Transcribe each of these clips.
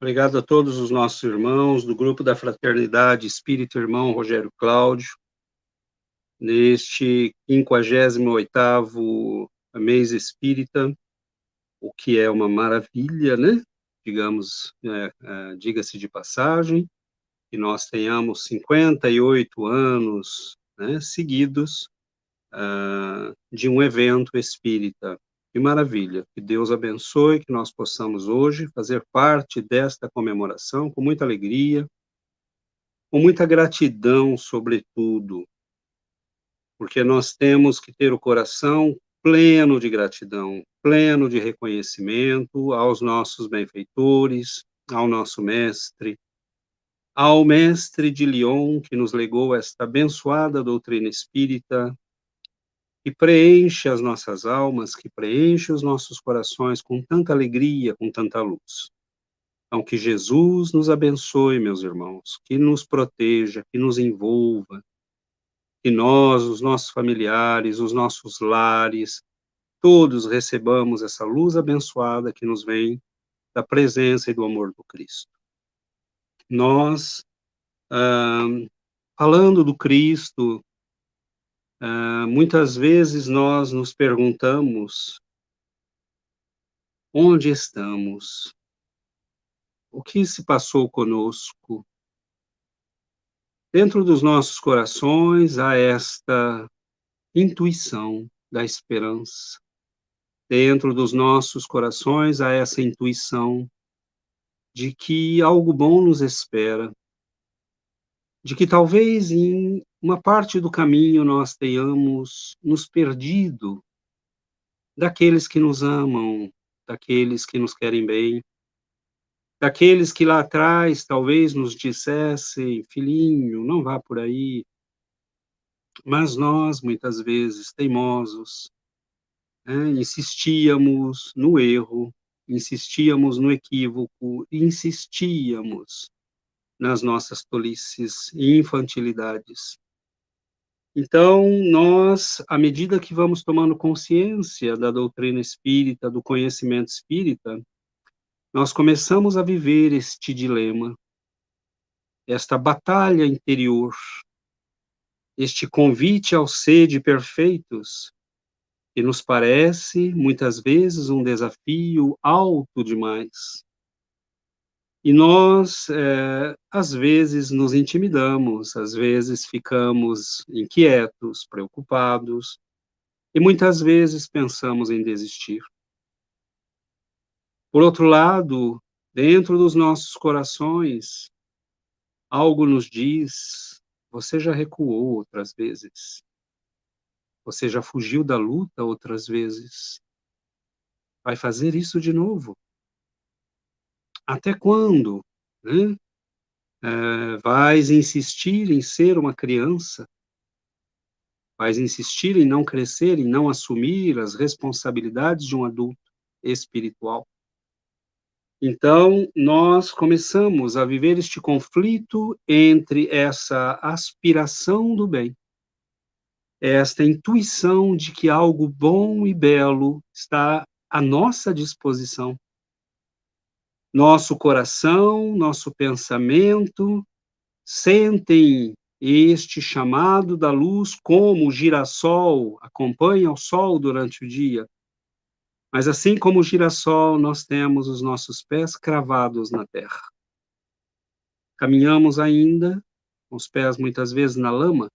Obrigado a todos os nossos irmãos do grupo da Fraternidade Espírito Irmão Rogério Cláudio, neste 58º mês espírita, o que é uma maravilha, né? Digamos, diga-se de passagem, que nós tenhamos 58 anos, né, seguidos de um evento espírita. Que maravilha, que Deus abençoe, que nós possamos hoje fazer parte desta comemoração com muita alegria, com muita gratidão, sobretudo, porque nós temos que ter o coração pleno de gratidão, pleno de reconhecimento aos nossos benfeitores, ao nosso mestre, ao mestre de Lyon, que nos legou esta abençoada doutrina espírita, que preenche as nossas almas, que preenche os nossos corações com tanta alegria, com tanta luz. Então, que Jesus nos abençoe, meus irmãos, que nos proteja, que nos envolva, que nós, os nossos familiares, os nossos lares, todos recebamos essa luz abençoada que nos vem da presença e do amor do Cristo. Nós, falando do Cristo, muitas vezes nós nos perguntamos onde estamos, o que se passou conosco. Dentro dos nossos corações há esta intuição da esperança. Dentro dos nossos corações há essa intuição de que algo bom nos espera, de que talvez em uma parte do caminho nós tenhamos nos perdido daqueles que nos amam, daqueles que nos querem bem, daqueles que lá atrás talvez nos dissessem: filhinho, não vá por aí. Mas nós, muitas vezes, teimosos, insistíamos no erro, insistíamos no equívoco, insistíamos nas nossas tolices e infantilidades. Então, nós, à medida que vamos tomando consciência da doutrina espírita, do conhecimento espírita, nós começamos a viver este dilema, esta batalha interior, este convite ao ser de perfeitos, que nos parece, muitas vezes, um desafio alto demais. E nós, às vezes, nos intimidamos, às vezes ficamos inquietos, preocupados, e muitas vezes pensamos em desistir. Por outro lado, dentro dos nossos corações, algo nos diz: você já recuou outras vezes, você já fugiu da luta outras vezes, vai fazer isso de novo. Até quando? Né? Vais insistir em ser uma criança? Vais insistir em não crescer, em não assumir as responsabilidades de um adulto espiritual? Então, nós começamos a viver este conflito entre essa aspiração do bem, esta intuição de que algo bom e belo está à nossa disposição. Nosso coração, nosso pensamento sentem este chamado da luz como o girassol acompanha o sol durante o dia. Mas assim como o girassol, nós temos os nossos pés cravados na terra. Caminhamos ainda, com os pés muitas vezes na lama,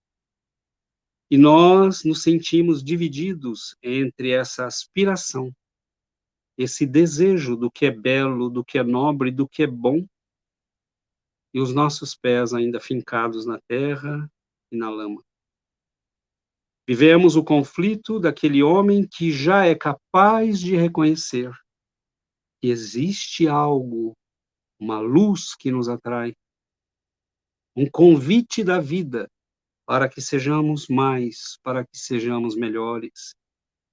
e nós nos sentimos divididos entre essa aspiração, esse desejo do que é belo, do que é nobre, do que é bom, e os nossos pés ainda fincados na terra e na lama. Vivemos o conflito daquele homem que já é capaz de reconhecer que existe algo, uma luz que nos atrai, um convite da vida para que sejamos mais, para que sejamos melhores,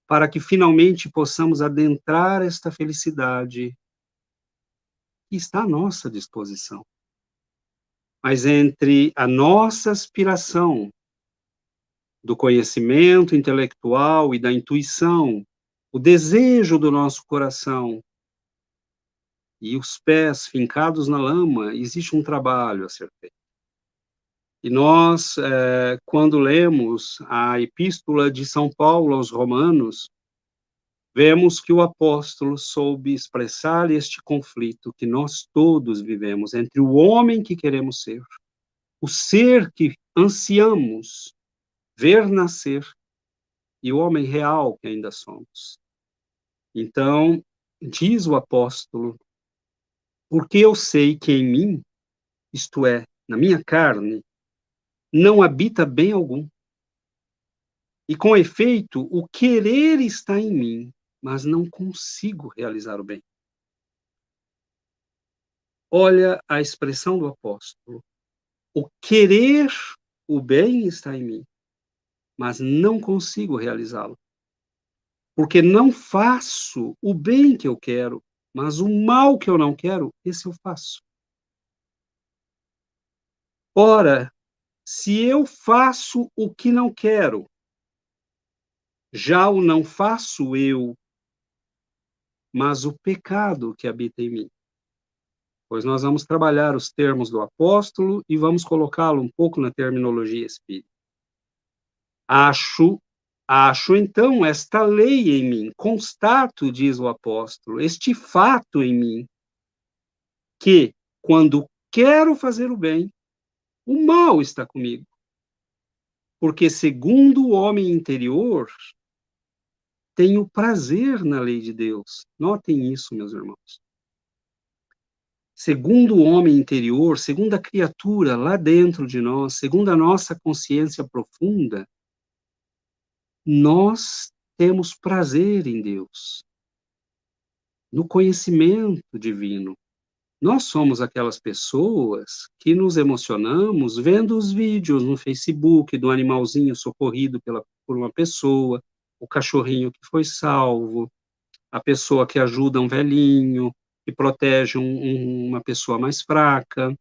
para que finalmente possamos adentrar esta felicidade que está à nossa disposição. Mas entre a nossa aspiração do conhecimento intelectual e da intuição, o desejo do nosso coração, e os pés fincados na lama, existe um trabalho a ser feito. E nós, quando lemos a Epístola de São Paulo aos Romanos, vemos que o apóstolo soube expressar este conflito que nós todos vivemos entre o homem que queremos ser, o ser que ansiamos ver nascer, e o homem real que ainda somos. Então, diz o apóstolo, porque eu sei que em mim, isto é, na minha carne, não habita bem algum. E com efeito, o querer está em mim, mas não consigo realizar o bem. Olha a expressão do apóstolo. O querer o bem está em mim, mas não consigo realizá-lo. Porque não faço o bem que eu quero, mas o mal que eu não quero, esse eu faço. Ora, se eu faço o que não quero, já o não faço eu, mas o pecado que habita em mim. Pois nós vamos trabalhar os termos do apóstolo e vamos colocá-lo um pouco na terminologia espírita. Acho então esta lei em mim, constato, diz o apóstolo, este fato em mim, que quando quero fazer o bem, o mal está comigo. Porque segundo o homem interior, tenho prazer na lei de Deus. Notem isso, meus irmãos. Segundo o homem interior, segundo a criatura lá dentro de nós, segundo a nossa consciência profunda, nós temos prazer em Deus, no conhecimento divino. Nós somos aquelas pessoas que nos emocionamos vendo os vídeos no Facebook do animalzinho socorrido por uma pessoa, o cachorrinho que foi salvo, a pessoa que ajuda um velhinho, que protege uma pessoa mais fraca.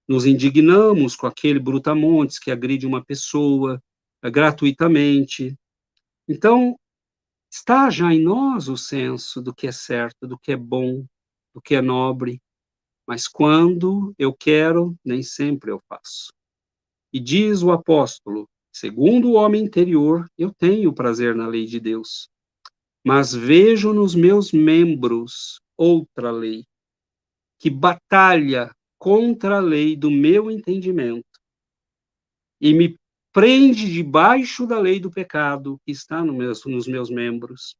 Nos indignamos com aquele brutamontes que agride uma pessoa gratuitamente. Então, está já em nós o senso do que é certo, do que é bom, do que é nobre, mas quando eu quero, nem sempre eu faço. E diz o apóstolo, segundo o homem interior, eu tenho prazer na lei de Deus, mas vejo nos meus membros outra lei, que batalha contra a lei do meu entendimento e me prende debaixo da lei do pecado que está nos meus membros.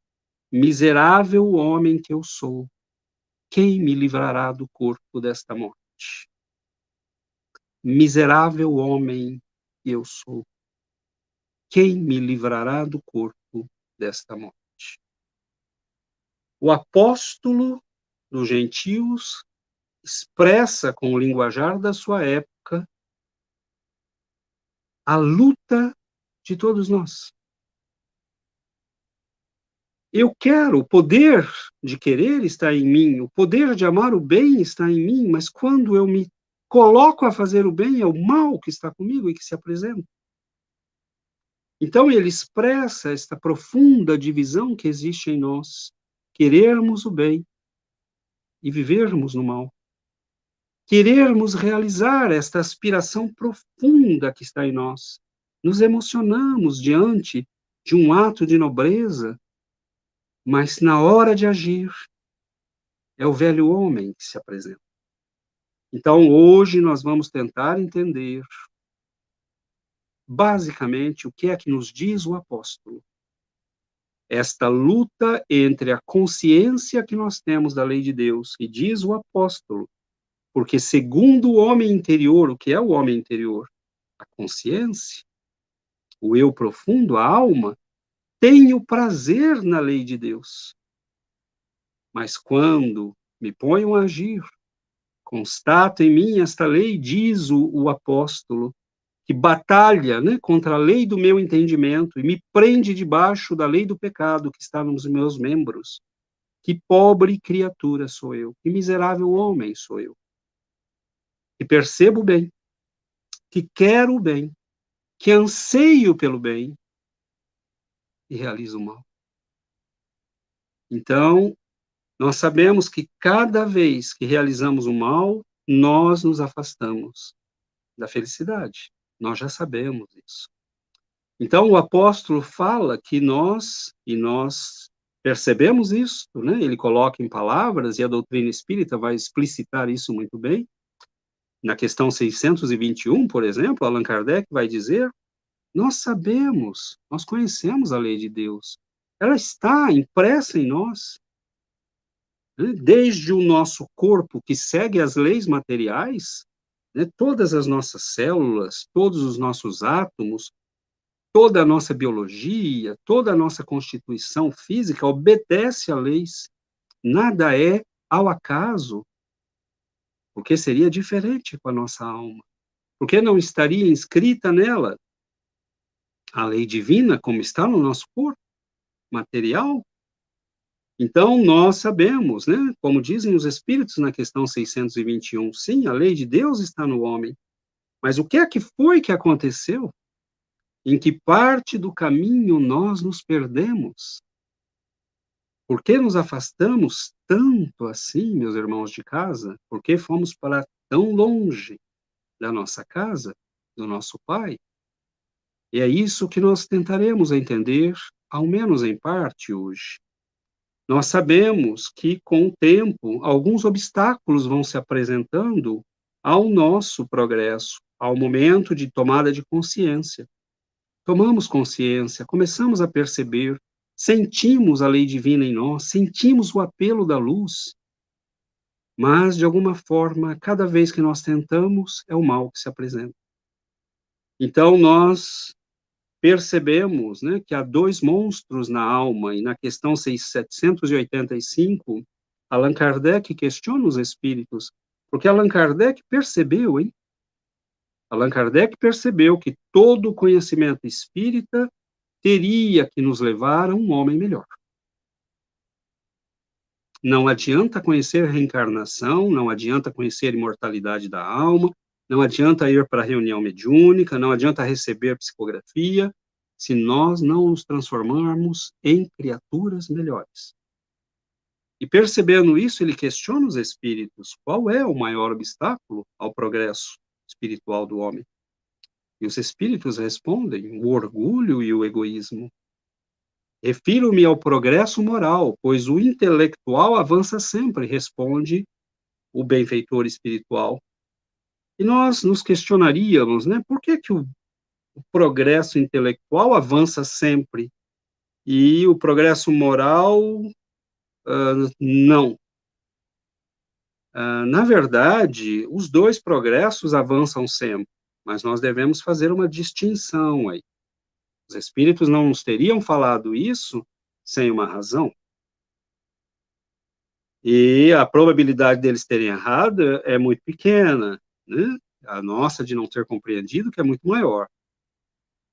Miserável homem que eu sou, quem me livrará do corpo desta morte? Miserável homem que eu sou, quem me livrará do corpo desta morte? O apóstolo dos gentios expressa com o linguajar da sua época a luta de todos nós. Eu quero, o poder de querer está em mim, o poder de amar o bem está em mim, mas quando eu me coloco a fazer o bem, é o mal que está comigo e que se apresenta. Então ele expressa esta profunda divisão que existe em nós, querermos o bem e vivermos no mal. Querermos realizar esta aspiração profunda que está em nós. Nos emocionamos diante de um ato de nobreza, mas na hora de agir, é o velho homem que se apresenta. Então, hoje nós vamos tentar entender, basicamente, o que é que nos diz o apóstolo. Esta luta entre a consciência que nós temos da lei de Deus, e diz o apóstolo, porque segundo o homem interior, o que é o homem interior? A consciência, o eu profundo, a alma, tem o prazer na lei de Deus. Mas quando me ponho a agir, constato em mim esta lei, diz o apóstolo, que batalha, né, contra a lei do meu entendimento e me prende debaixo da lei do pecado que está nos meus membros. Que pobre criatura sou eu, que miserável homem sou eu. Que percebo o bem, que quero o bem, que anseio pelo bem e realizo o mal. Então, Nós sabemos que cada vez que realizamos o mal, nós nos afastamos da felicidade. Nós já sabemos isso. Então, o apóstolo fala que nós percebemos isso, né? Ele coloca em palavras, e a doutrina espírita vai explicitar isso muito bem. Na questão 621, por exemplo, Allan Kardec vai dizer: nós sabemos, nós conhecemos a lei de Deus. Ela está impressa em nós, né? Desde o nosso corpo, que segue as leis materiais, né? Todas as nossas células, todos os nossos átomos, toda a nossa biologia, toda a nossa constituição física obedece a leis. Nada é ao acaso, porque seria diferente com a nossa alma. Porque não estaria inscrita nela a lei divina, como está no nosso corpo material? Então, nós sabemos, né, como dizem os Espíritos na questão 621, sim, a lei de Deus está no homem. Mas o que é que foi que aconteceu? Em que parte do caminho nós nos perdemos? Por que nos afastamos tanto assim, meus irmãos de casa? Por que fomos para tão longe da nossa casa, do nosso Pai? E é isso que nós tentaremos entender, ao menos em parte, hoje. Nós sabemos que, com o tempo, alguns obstáculos vão se apresentando ao nosso progresso, ao momento de tomada de consciência. Tomamos consciência, começamos a perceber, sentimos a lei divina em nós, sentimos o apelo da luz, mas, de alguma forma, cada vez que nós tentamos, é o mal que se apresenta. Então, nós percebemos, né, que há dois monstros na alma, e na questão 785, Allan Kardec questiona os espíritos, porque Allan Kardec percebeu, hein? Allan Kardec percebeu que todo conhecimento espírita teria que nos levar a um homem melhor. Não adianta conhecer a reencarnação, não adianta conhecer a imortalidade da alma, não adianta ir para a reunião mediúnica, não adianta receber psicografia, se nós não nos transformarmos em criaturas melhores. E percebendo isso, ele questiona os espíritos: qual é o maior obstáculo ao progresso espiritual do homem? E os espíritos respondem: o orgulho e o egoísmo. Refiro-me ao progresso moral, pois o intelectual avança sempre, responde o benfeitor espiritual. E nós nos questionaríamos, né, por que que o progresso intelectual avança sempre e o progresso moral, não? Na verdade, os dois progressos avançam sempre, mas nós devemos fazer uma distinção aí. Os espíritos não nos teriam falado isso sem uma razão. E a probabilidade deles terem errado é muito pequena, né? A nossa de não ter compreendido que é muito maior.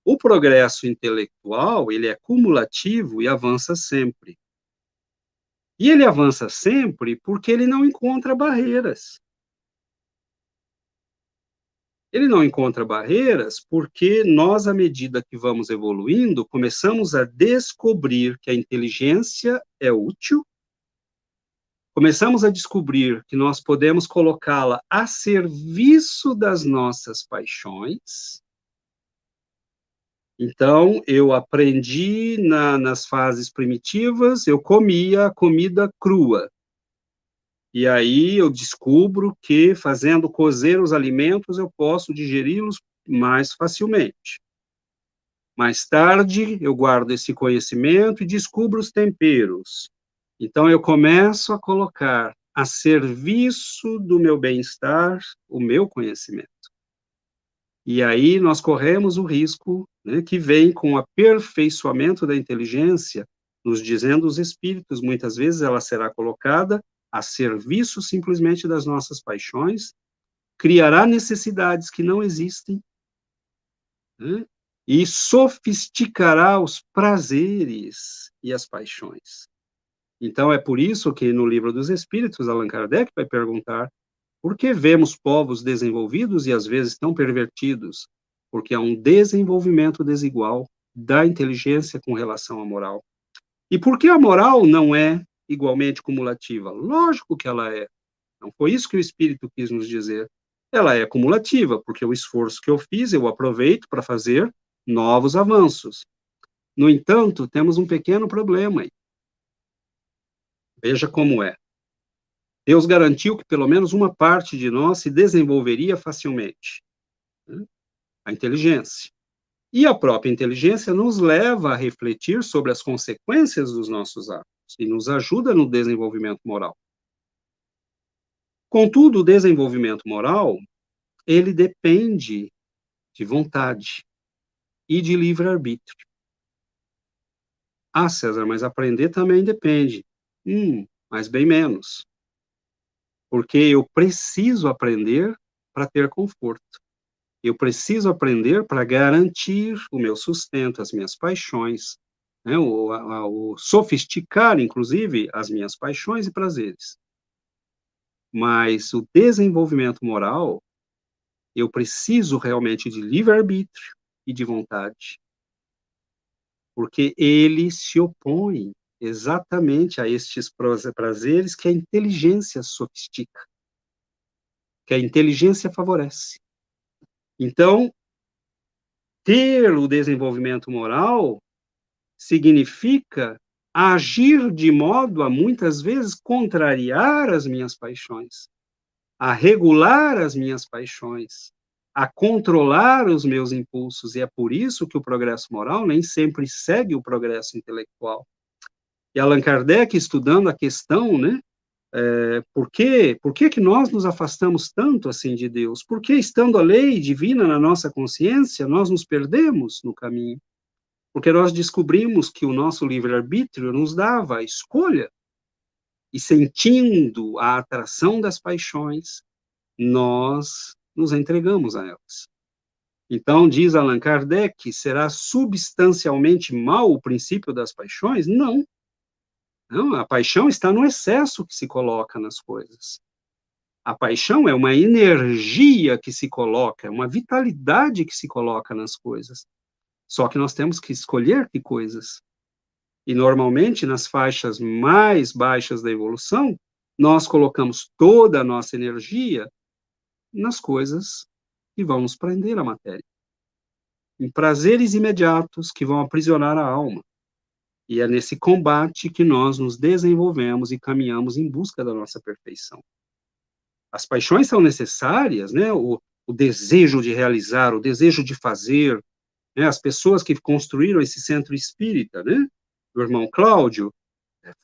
O progresso intelectual, ele é cumulativo e avança sempre. E ele avança sempre porque ele não encontra barreiras. Ele não encontra barreiras porque nós, à medida que vamos evoluindo, começamos a descobrir que a inteligência é útil, começamos a descobrir que nós podemos colocá-la a serviço das nossas paixões. Então, eu aprendi nas fases primitivas, eu comia comida crua. E aí eu descubro que, fazendo cozer os alimentos, eu posso digeri-los mais facilmente. Mais tarde, eu guardo esse conhecimento e descubro os temperos. Então, eu começo a colocar a serviço do meu bem-estar o meu conhecimento. E aí nós corremos o risco, né, que vem com o aperfeiçoamento da inteligência, nos dizendo os espíritos, muitas vezes ela será colocada a serviço simplesmente das nossas paixões, criará necessidades que não existem, né, e sofisticará os prazeres e as paixões. Então é por isso que no Livro dos Espíritos, Allan Kardec vai perguntar: por que vemos povos desenvolvidos e às vezes tão pervertidos? Porque há um desenvolvimento desigual da inteligência com relação à moral. E por que a moral não é igualmente cumulativa? Lógico que ela é. Não foi isso que o Espírito quis nos dizer. Ela é cumulativa, porque o esforço que eu fiz, eu aproveito para fazer novos avanços. No entanto, temos um pequeno problema aí. Veja como é. Deus garantiu que pelo menos uma parte de nós se desenvolveria facilmente, né? A inteligência. E a própria inteligência nos leva a refletir sobre as consequências dos nossos atos e nos ajuda no desenvolvimento moral. Contudo, o desenvolvimento moral, ele depende de vontade e de livre-arbítrio. Ah, César, mas aprender também depende. Mas bem menos. Porque eu preciso aprender para ter conforto. Eu preciso aprender para garantir o meu sustento, as minhas paixões, né? O sofisticar, inclusive, as minhas paixões e prazeres. Mas o desenvolvimento moral, eu preciso realmente de livre-arbítrio e de vontade. Porque ele se opõe exatamente a estes prazeres que a inteligência sofistica, que a inteligência favorece. Então, ter o desenvolvimento moral significa agir de modo a, muitas vezes, contrariar as minhas paixões, a regular as minhas paixões, a controlar os meus impulsos, e é por isso que o progresso moral nem sempre segue o progresso intelectual. E Allan Kardec, estudando a questão, né, por que nós nos afastamos tanto assim de Deus? Por que, estando a lei divina na nossa consciência, nós nos perdemos no caminho? Porque nós descobrimos que o nosso livre-arbítrio nos dava a escolha, e sentindo a atração das paixões, nós nos entregamos a elas. Então, diz Allan Kardec, será substancialmente mal o princípio das paixões? Não. Não, a paixão está no excesso que se coloca nas coisas. A paixão é uma energia que se coloca, é uma vitalidade que se coloca nas coisas. Só que nós temos que escolher que coisas. E, normalmente, nas faixas mais baixas da evolução, nós colocamos toda a nossa energia nas coisas que vão nos prender à matéria, em prazeres imediatos que vão aprisionar a alma. E é nesse combate que nós nos desenvolvemos e caminhamos em busca da nossa perfeição. As paixões são necessárias, né? O desejo de realizar, o desejo de fazer, né? As pessoas que construíram esse centro espírita, né? O irmão Cláudio,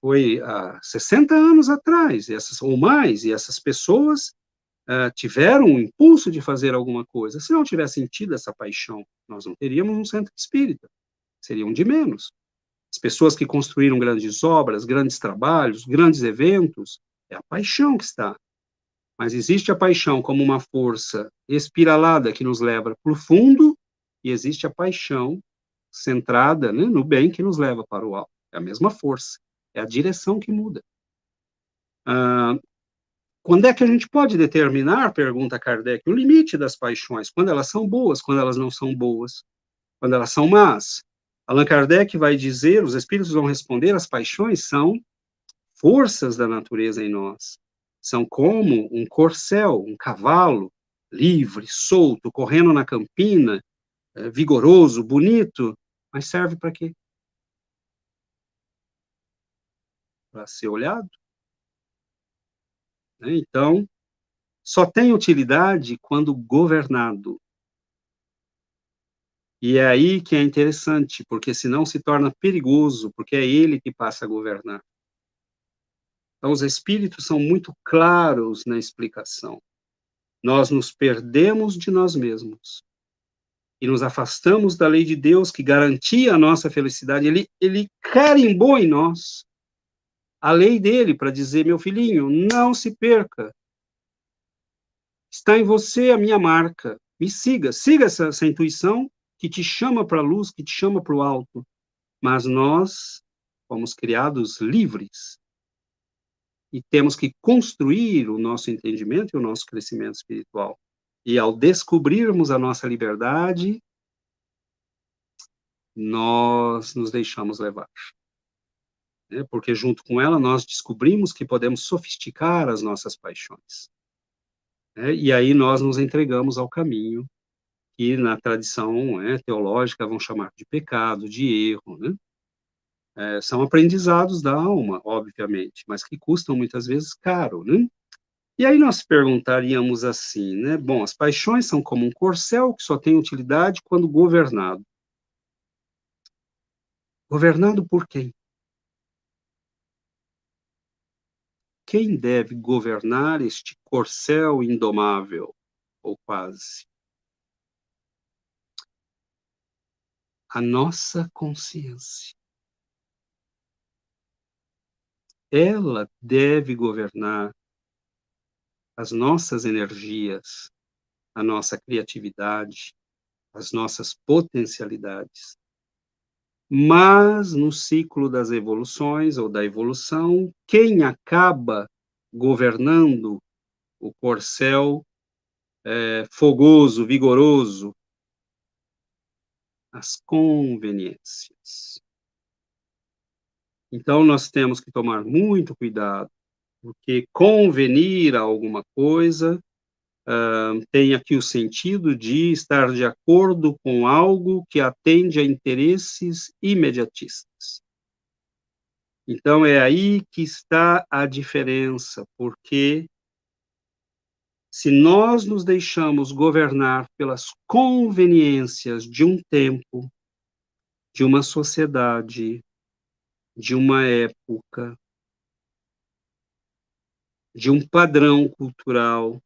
foi há 60 anos atrás, ou mais, e essas pessoas tiveram um impulso de fazer alguma coisa. Se não tivessem tido essa paixão, nós não teríamos um centro espírita, seriam de menos. As pessoas que construíram grandes obras, grandes trabalhos, grandes eventos, é a paixão que está. Mas existe a paixão como uma força espiralada que nos leva para o fundo, e existe a paixão centrada, né, no bem que nos leva para o alto. É a mesma força, é a direção que muda. Quando é que a gente pode determinar, pergunta Kardec, o limite das paixões? Quando elas são boas, quando elas não são boas, quando elas são más? Allan Kardec vai dizer, os espíritos vão responder, as paixões são forças da natureza em nós. São como um corcel, um cavalo, livre, solto, correndo na campina, vigoroso, bonito, mas serve para quê? Para ser olhado, né? Então, só tem utilidade quando governado. E é aí que é interessante, porque senão se torna perigoso, porque é ele que passa a governar. Então, os espíritos são muito claros na explicação. Nós nos perdemos de nós mesmos e nos afastamos da lei de Deus que garantia a nossa felicidade. Ele carimbou em nós a lei dele para dizer, meu filhinho, não se perca. Está em você a minha marca. Me siga, siga essa intuição que te chama para a luz, que te chama para o alto. Mas nós fomos criados livres e temos que construir o nosso entendimento e o nosso crescimento espiritual. E ao descobrirmos a nossa liberdade, nós nos deixamos levar. né? Porque junto com ela nós descobrimos que podemos sofisticar as nossas paixões, né? E aí nós nos entregamos ao caminho que na tradição, né, teológica vão chamar de pecado, de erro, né? São aprendizados da alma, obviamente, mas que custam muitas vezes caro, né? E aí nós perguntaríamos assim, né? Bom, as paixões são como um corcel que só tem utilidade quando governado. Governado por quem? Quem deve governar este corcel indomável, ou quase? A nossa consciência. Ela deve governar as nossas energias, a nossa criatividade, as nossas potencialidades. Mas, no ciclo das evoluções ou da evolução, quem acaba governando o corcel fogoso, vigoroso? As conveniências. Então, nós temos que tomar muito cuidado, porque convenir a alguma coisa tem aqui o sentido de estar de acordo com algo que atende a interesses imediatistas. Então, é aí que está a diferença, porque se nós nos deixamos governar pelas conveniências de um tempo, de uma sociedade, de uma época, de um padrão cultural,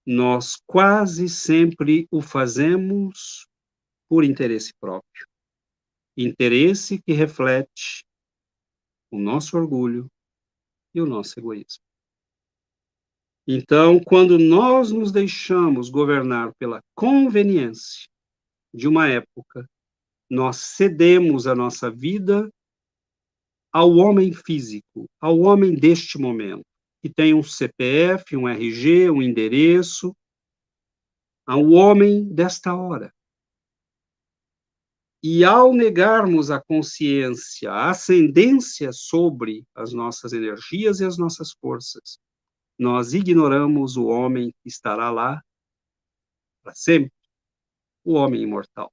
nós quase sempre o fazemos por interesse próprio. Interesse que reflete o nosso orgulho e o nosso egoísmo. Então, quando nós nos deixamos governar pela conveniência de uma época, nós cedemos a nossa vida ao homem físico, ao homem deste momento, que tem um CPF, um RG, um endereço, ao homem desta hora. E ao negarmos a consciência, a ascendência sobre as nossas energias e as nossas forças, nós ignoramos o homem que estará lá para sempre, o homem imortal.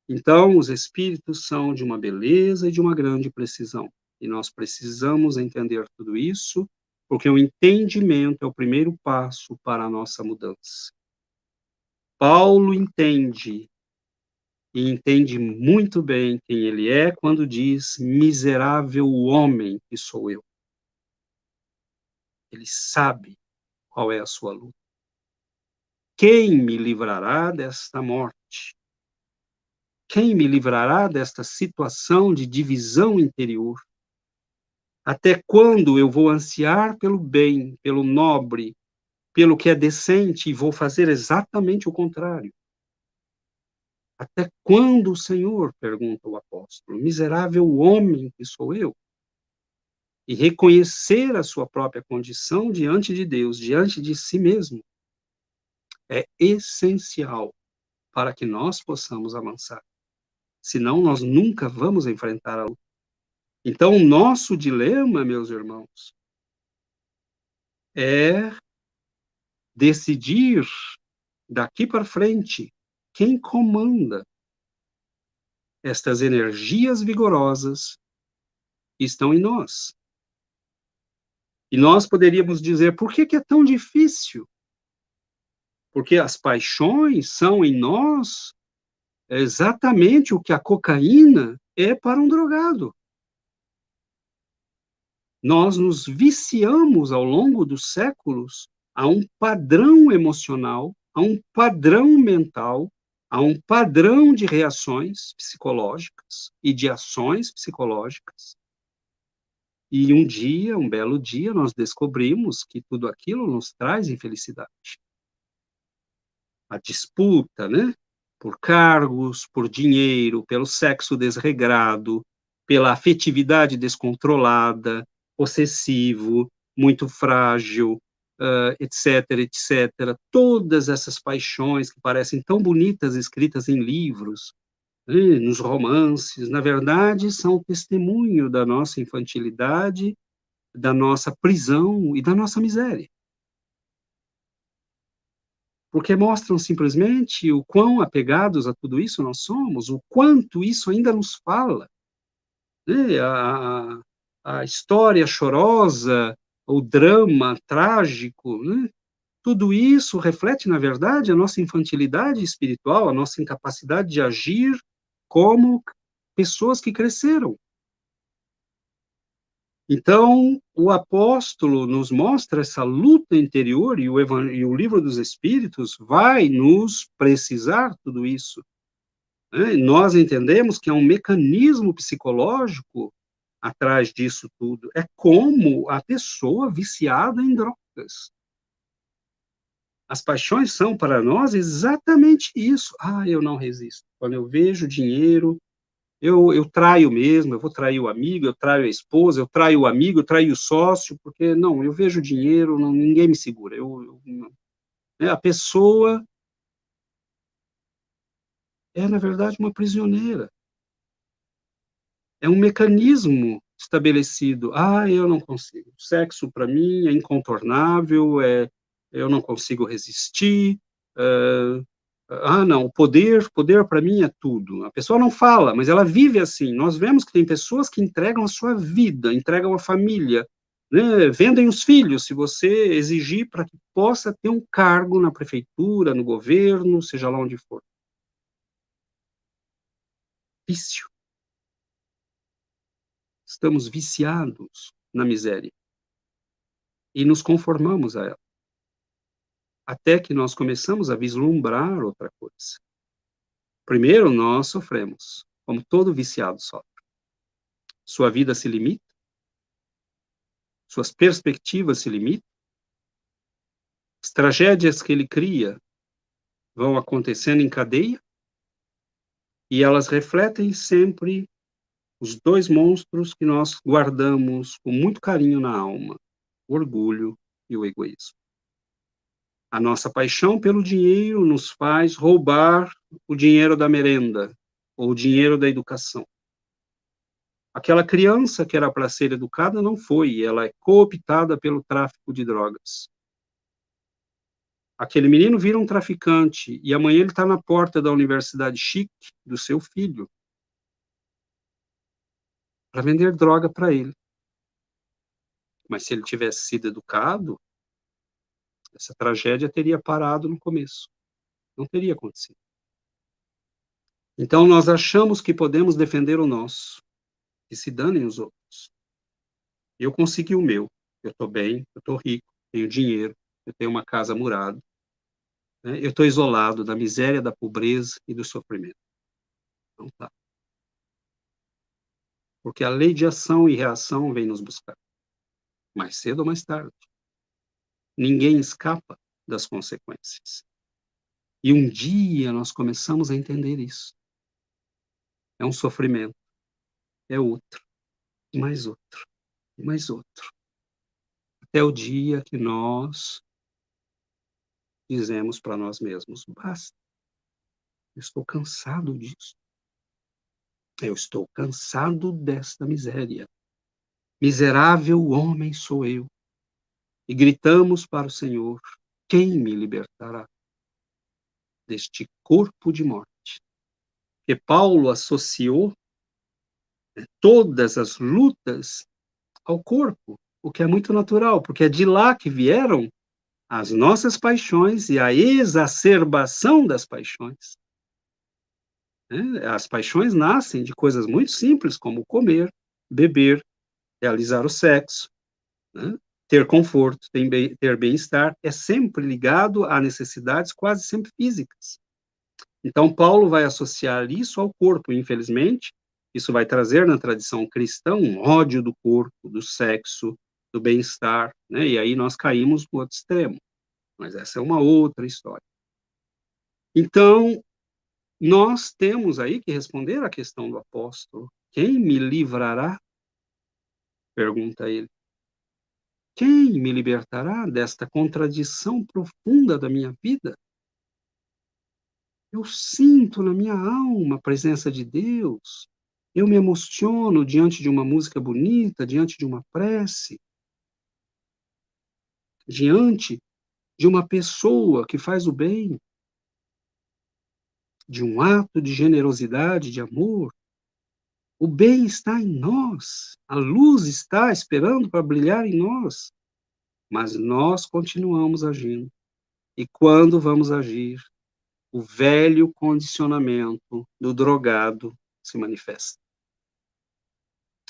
Então, os espíritos são de uma beleza e de uma grande precisão. E nós precisamos entender tudo isso, porque o entendimento é o primeiro passo para a nossa mudança. Paulo entende, e entende muito bem quem ele é, quando diz: miserável homem que sou eu. Ele sabe qual é a sua luta. Quem me livrará desta morte? Quem me livrará desta situação de divisão interior? Até quando eu vou ansiar pelo bem, pelo nobre, pelo que é decente e vou fazer exatamente o contrário? Até quando, Senhor? Pergunta o apóstolo. Miserável homem que sou eu. E reconhecer a sua própria condição diante de Deus, diante de si mesmo, é essencial para que nós possamos avançar. Senão, nós nunca vamos enfrentar a luta. Então, o nosso dilema, meus irmãos, é decidir daqui para frente quem comanda estas energias vigorosas que estão em nós. E nós poderíamos dizer, por que é tão difícil? Porque as paixões são em nós exatamente o que a cocaína é para um drogado. Nós nos viciamos ao longo dos séculos a um padrão emocional, a um padrão mental, a um padrão de reações psicológicas e de ações psicológicas. E um dia, um belo dia, nós descobrimos que tudo aquilo nos traz infelicidade. A disputa, né? Por cargos, por dinheiro, pelo sexo desregrado, pela afetividade descontrolada, possessivo, muito frágil, etc, etc. Todas essas paixões que parecem tão bonitas escritas em livros, nos romances, na verdade, são testemunho da nossa infantilidade, da nossa prisão e da nossa miséria. Porque mostram simplesmente o quão apegados a tudo isso nós somos, o quanto isso ainda nos fala, né? A história chorosa, o drama trágico, né? Tudo isso reflete, na verdade, a nossa infantilidade espiritual, a nossa incapacidade de agir como pessoas que cresceram. Então, o apóstolo nos mostra essa luta interior e o livro dos Espíritos vai nos precisar tudo isso, né? Nós entendemos que é um mecanismo psicológico atrás disso tudo. É como a pessoa viciada em drogas. As paixões são para nós exatamente isso. Ah, eu não resisto. Quando eu vejo dinheiro, eu traio mesmo, eu vou trair o amigo, eu traio a esposa, eu traio o amigo, eu traio o sócio, porque não, eu vejo dinheiro, não, ninguém me segura. Né, a pessoa é, na verdade, uma prisioneira. É um mecanismo estabelecido. Ah, eu não consigo. Sexo para mim é incontornável, eu não consigo resistir. Não, poder para mim é tudo. A pessoa não fala, mas ela vive assim. Nós vemos que tem pessoas que entregam a sua vida, entregam a família, né? Vendem os filhos, se você exigir para que possa ter um cargo na prefeitura, no governo, seja lá onde for. Vício. Estamos viciados na miséria e nos conformamos a ela, até que nós começamos a vislumbrar outra coisa. Primeiro, nós sofremos, como todo viciado sofre. Sua vida se limita, suas perspectivas se limitam, as tragédias que ele cria vão acontecendo em cadeia e elas refletem sempre os dois monstros que nós guardamos com muito carinho na alma, o orgulho e o egoísmo. A nossa paixão pelo dinheiro nos faz roubar o dinheiro da merenda ou o dinheiro da educação. Aquela criança que era para ser educada não foi, ela é cooptada pelo tráfico de drogas. Aquele menino vira um traficante e amanhã ele está na porta da universidade chique do seu filho para vender droga para ele. Mas se ele tivesse sido educado, essa tragédia teria parado no começo. Não teria acontecido. Então nós achamos que podemos defender o nosso, que se danem os outros. Eu consegui o meu. Eu estou bem, eu estou rico, tenho dinheiro, eu tenho uma casa murada, né? Eu estou isolado da miséria, da pobreza e do sofrimento. Não tá. Porque a lei de ação e reação vem nos buscar, mais cedo ou mais tarde. Ninguém escapa das consequências. E um dia nós começamos a entender isso. É um sofrimento, é outro, mais outro, mais outro. Até o dia que nós dizemos para nós mesmos: basta, eu estou cansado disso. Eu estou cansado desta miséria. Miserável homem sou eu. E gritamos para o Senhor: quem me libertará deste corpo de morte? Que Paulo associou todas as lutas ao corpo, o que é muito natural, porque é de lá que vieram as nossas paixões e a exacerbação das paixões, né? As paixões nascem de coisas muito simples, como comer, beber, realizar o sexo, né? Ter conforto, ter bem-estar, é sempre ligado a necessidades quase sempre físicas. Então, Paulo vai associar isso ao corpo, infelizmente, isso vai trazer na tradição cristã um ódio do corpo, do sexo, do bem-estar, né? E aí nós caímos no outro extremo, mas essa é uma outra história. Então, nós temos aí que responder à questão do apóstolo: quem me livrará? Pergunta ele. Quem me libertará desta contradição profunda da minha vida? Eu sinto na minha alma a presença de Deus. Eu me emociono diante de uma música bonita, diante de uma prece, diante de uma pessoa que faz o bem, de um ato de generosidade, de amor. O bem está em nós, a luz está esperando para brilhar em nós, mas nós continuamos agindo. E quando vamos agir, o velho condicionamento do drogado se manifesta.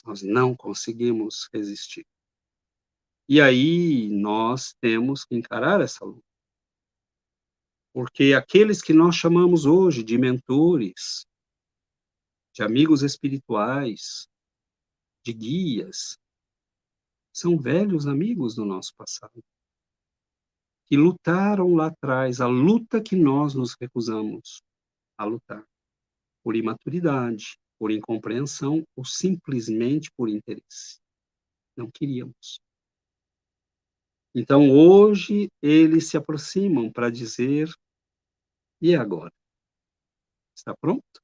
Nós não conseguimos resistir. E aí nós temos que encarar essa luta. Porque aqueles que nós chamamos hoje de mentores, de amigos espirituais, de guias, são velhos amigos do nosso passado, que lutaram lá atrás a luta que nós nos recusamos a lutar, por imaturidade, por incompreensão ou simplesmente por interesse. Não queríamos. Então, hoje, eles se aproximam para dizer: e agora? Está pronto?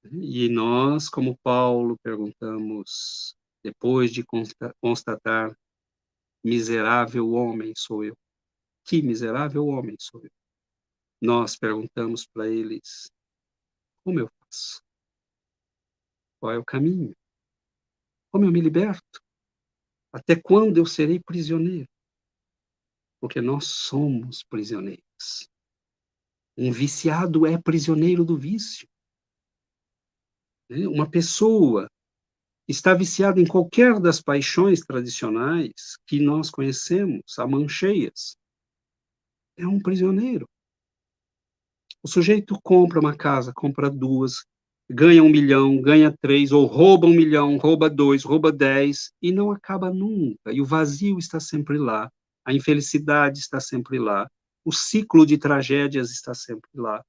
E nós, como Paulo, perguntamos, depois de constatar: miserável homem sou eu. Que miserável homem sou eu. Nós perguntamos para eles: como eu faço? Qual é o caminho? Como eu me liberto? Até quando eu serei prisioneiro? Porque nós somos prisioneiros. Um viciado é prisioneiro do vício. Uma pessoa que está viciada em qualquer das paixões tradicionais que nós conhecemos, a mão cheias, é um prisioneiro. O sujeito compra uma casa, compra duas, ganha 1 milhão, ganha 3, ou rouba 1 milhão, rouba 2, rouba 10, e não acaba nunca. E o vazio está sempre lá, a infelicidade está sempre lá, o ciclo de tragédias está sempre lá,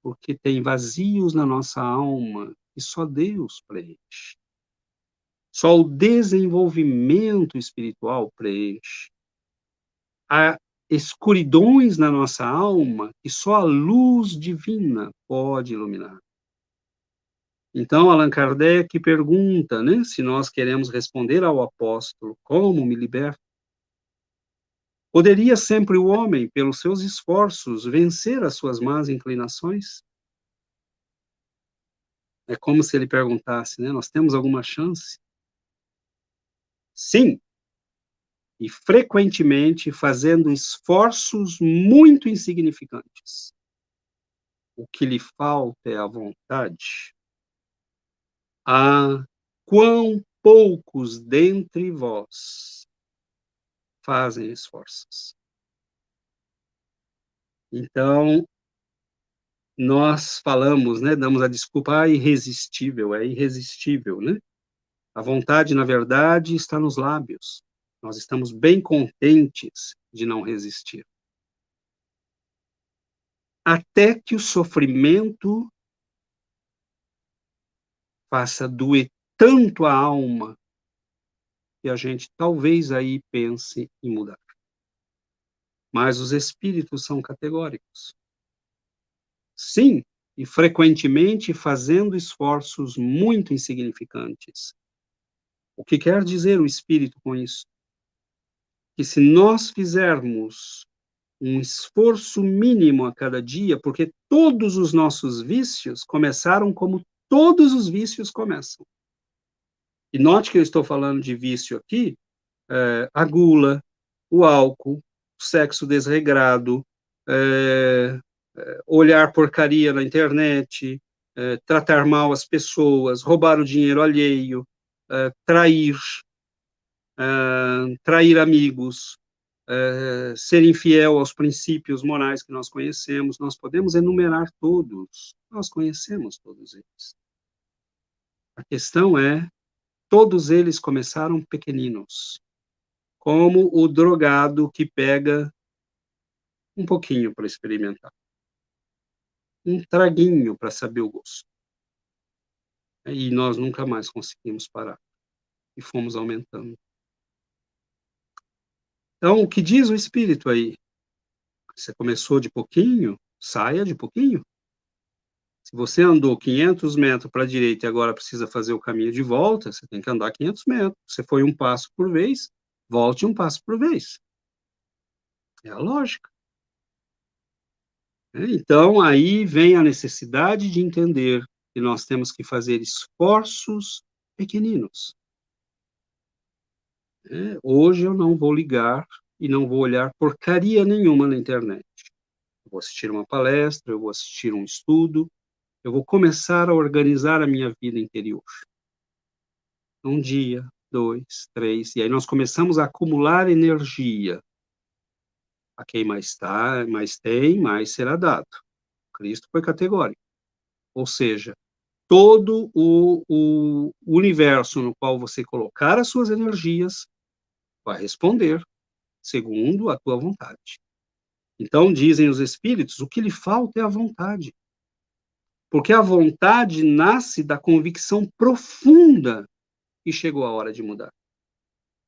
porque tem vazios na nossa alma que só Deus preenche. Só o desenvolvimento espiritual preenche. Há escuridões na nossa alma que só a luz divina pode iluminar. Então, Allan Kardec pergunta, né, se nós queremos responder ao apóstolo: como me liberto? Poderia sempre o homem, pelos seus esforços, vencer as suas más inclinações? É como se ele perguntasse, né, nós temos alguma chance? Sim, e frequentemente fazendo esforços muito insignificantes. O que lhe falta é a vontade. Ah, quão poucos dentre vós fazem esforços. Então, nós falamos, né, damos a desculpa: irresistível, é irresistível, né? A vontade, na verdade, está nos lábios. Nós estamos bem contentes de não resistir. Até que o sofrimento faça doer tanto a alma que a gente talvez aí pense em mudar. Mas os espíritos são categóricos. Sim, e frequentemente fazendo esforços muito insignificantes. O que quer dizer o espírito com isso? Que se nós fizermos um esforço mínimo a cada dia, porque todos os nossos vícios começaram como todos os vícios começam. E note que eu estou falando de vício aqui, a gula, o álcool, o sexo desregrado, olhar porcaria na internet, tratar mal as pessoas, roubar o dinheiro alheio, trair, trair amigos, ser infiel aos princípios morais que nós conhecemos. Nós podemos enumerar todos, nós conhecemos todos eles. A questão é, todos eles começaram pequeninos, como o drogado que pega um pouquinho para experimentar, um traguinho para saber o gosto. E nós nunca mais conseguimos parar, e fomos aumentando. Então, o que diz o Espírito aí? Você começou de pouquinho, saia de pouquinho. Se você andou 500 metros para a direita e agora precisa fazer o caminho de volta, você tem que andar 500 metros. Você foi um passo por vez, volte um passo por vez. É a lógica. Né? Então, aí vem a necessidade de entender que nós temos que fazer esforços pequeninos. Né? Hoje eu não vou ligar e não vou olhar porcaria nenhuma na internet. Eu vou assistir uma palestra, eu vou assistir um estudo, eu vou começar a organizar a minha vida interior. Um dia, 2, 3, e aí nós começamos a acumular energia. A quem mais tem, mais será dado. Cristo foi categórico. Ou seja, todo o universo no qual você colocar as suas energias vai responder segundo a tua vontade. Então, dizem os espíritos, o que lhe falta é a vontade. Porque a vontade nasce da convicção profunda que chegou a hora de mudar.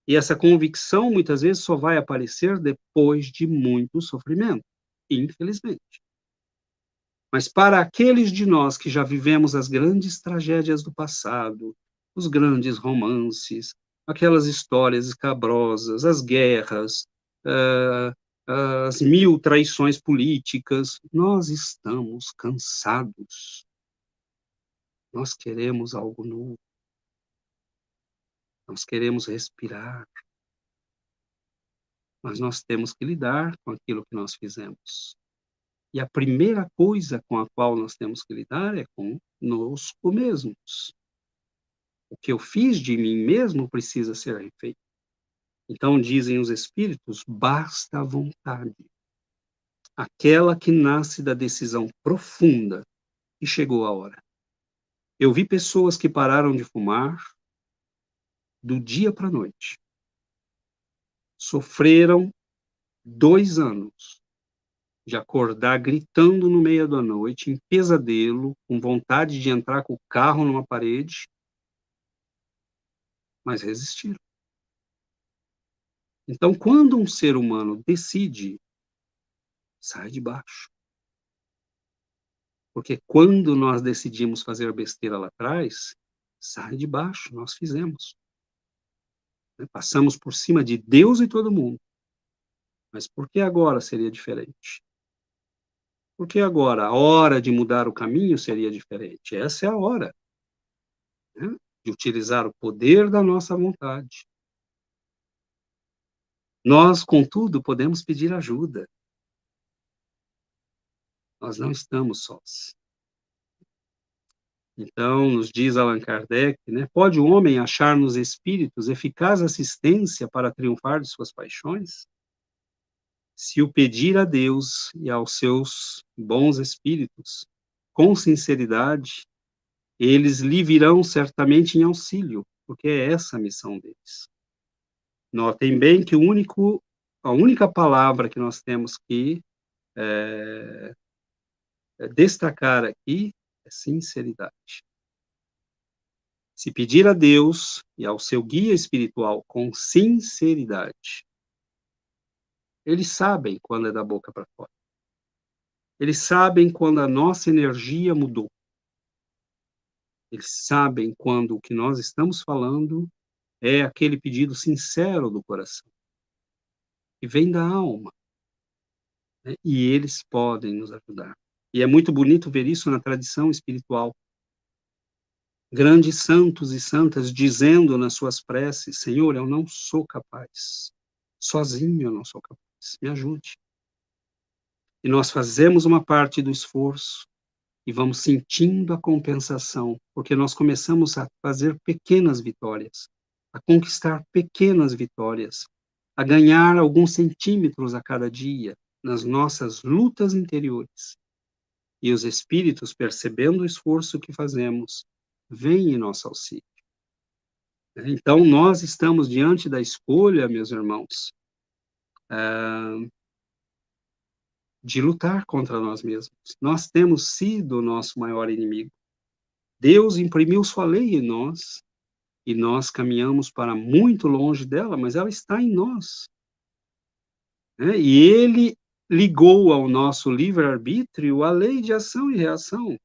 E essa convicção, muitas vezes, só vai aparecer depois de muito sofrimento, infelizmente. Mas para aqueles de nós que já vivemos as grandes tragédias do passado, os grandes romances, aquelas histórias escabrosas, as guerras, as 1000 traições políticas, nós estamos cansados. Nós queremos algo novo. Nós queremos respirar. Mas nós temos que lidar com aquilo que nós fizemos. E a primeira coisa com a qual nós temos que lidar é conosco mesmos. O que eu fiz de mim mesmo precisa ser refeito. Então, dizem os espíritos, basta a vontade. Aquela que nasce da decisão profunda e chegou a hora. Eu vi pessoas que pararam de fumar do dia para a noite. Sofreram 2 anos de acordar gritando no meio da noite, em pesadelo, com vontade de entrar com o carro numa parede, mas resistiram. Então, quando um ser humano decide, sai de baixo. Porque quando nós decidimos fazer besteira lá atrás, sai de baixo, nós fizemos. Passamos por cima de Deus e todo mundo. Mas por que agora seria diferente? Porque agora a hora de mudar o caminho seria diferente. Essa é a hora, né? De utilizar o poder da nossa vontade. Nós, contudo, podemos pedir ajuda. Nós não estamos sós. Então, nos diz Allan Kardec, né, pode o homem achar nos espíritos eficaz assistência para triunfar de suas paixões? Se o pedir a Deus e aos seus bons espíritos, com sinceridade, eles lhe virão certamente em auxílio, porque é essa a missão deles. Notem bem que a única palavra que nós temos que destacar aqui é sinceridade. Se pedir a Deus e ao seu guia espiritual com sinceridade, eles sabem quando é da boca para fora. Eles sabem quando a nossa energia mudou. Eles sabem quando o que nós estamos falando é aquele pedido sincero do coração, que vem da alma, né? E eles podem nos ajudar. E é muito bonito ver isso na tradição espiritual. Grandes santos e santas dizendo nas suas preces, Senhor, eu não sou capaz. Sozinho eu não sou capaz. Me ajude. E nós fazemos uma parte do esforço e vamos sentindo a compensação, porque nós começamos a fazer pequenas vitórias, a conquistar pequenas vitórias, a ganhar alguns centímetros a cada dia nas nossas lutas interiores. E os espíritos, percebendo o esforço que fazemos, vêm em nosso auxílio. Então, nós estamos diante da escolha, meus irmãos, de lutar contra nós mesmos. Nós temos sido o nosso maior inimigo. Deus imprimiu sua lei em nós, e nós caminhamos para muito longe dela, mas ela está em nós. Né? E Ele ligou ao nosso livre-arbítrio a lei de ação e reação.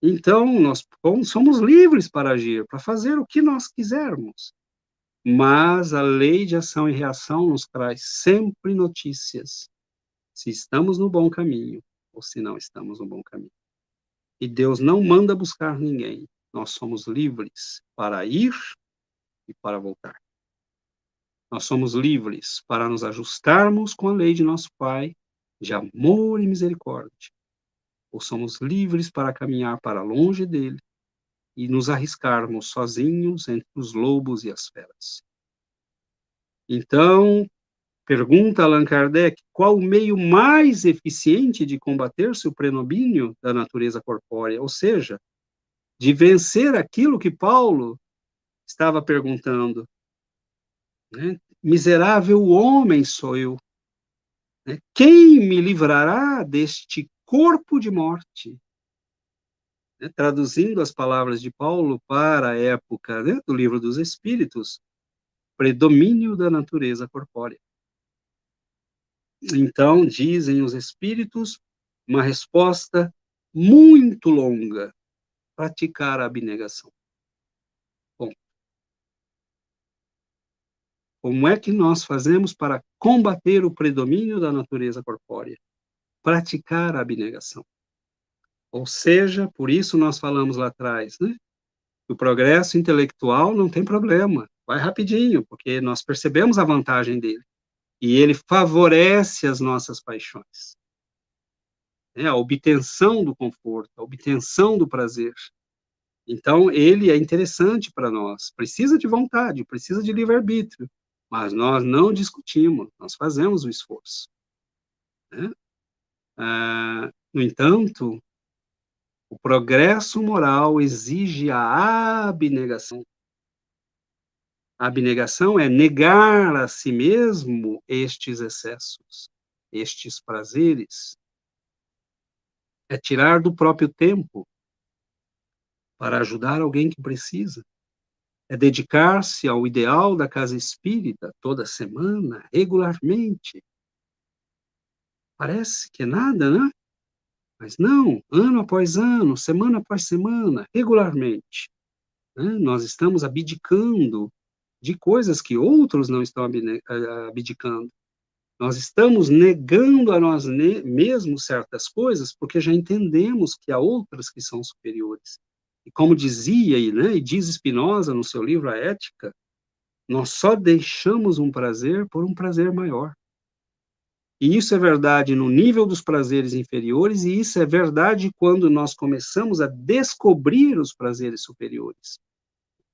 Então, nós somos livres para agir, para fazer o que nós quisermos. Mas a lei de ação e reação nos traz sempre notícias, se estamos no bom caminho ou se não estamos no bom caminho. E Deus não manda buscar ninguém. Nós somos livres para ir e para voltar. Nós somos livres para nos ajustarmos com a lei de nosso Pai, de amor e misericórdia. Ou somos livres para caminhar para longe dele e nos arriscarmos sozinhos entre os lobos e as feras. Então, pergunta Allan Kardec, qual o meio mais eficiente de combater-se o predomínio da natureza corpórea? Ou seja, de vencer aquilo que Paulo estava perguntando, né? Miserável homem sou eu, né? Quem me livrará deste corpo de morte? Né? Traduzindo as palavras de Paulo para a época, né, do Livro dos Espíritos, predomínio da natureza corpórea. Então, dizem os espíritos, uma resposta muito longa: praticar a abnegação. Bom, como é que nós fazemos para combater o predomínio da natureza corpórea? Praticar a abnegação. Ou seja, por isso nós falamos lá atrás, né? O progresso intelectual não tem problema, vai rapidinho, porque nós percebemos a vantagem dele. E ele favorece as nossas paixões. A obtenção do conforto, a obtenção do prazer. Então, ele é interessante para nós. Precisa de vontade, precisa de livre-arbítrio. Mas nós não discutimos, nós fazemos o esforço. Né? No entanto, o progresso moral exige a abnegação. A abnegação é negar a si mesmo estes excessos, estes prazeres. É tirar do próprio tempo para ajudar alguém que precisa. É dedicar-se ao ideal da casa espírita toda semana, regularmente. Parece que é nada, né? Mas não, ano após ano, semana após semana, regularmente. Né? Nós estamos abdicando de coisas que outros não estão abdicando. Nós estamos negando a nós mesmos certas coisas porque já entendemos que há outras que são superiores. E como dizia, né, e diz Spinoza no seu livro A Ética, nós só deixamos um prazer por um prazer maior. E isso é verdade no nível dos prazeres inferiores, e isso é verdade quando nós começamos a descobrir os prazeres superiores.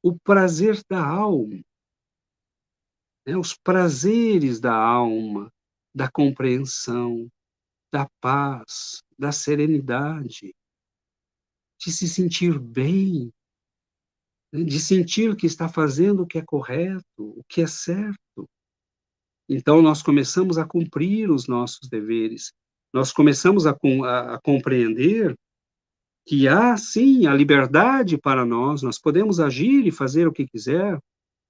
O prazer da alma, né, os prazeres da alma, da compreensão, da paz, da serenidade, de se sentir bem, né, de sentir que está fazendo o que é correto, o que é certo. Então, nós começamos a cumprir os nossos deveres, nós começamos a compreender que há, sim, a liberdade para nós podemos agir e fazer o que quiser,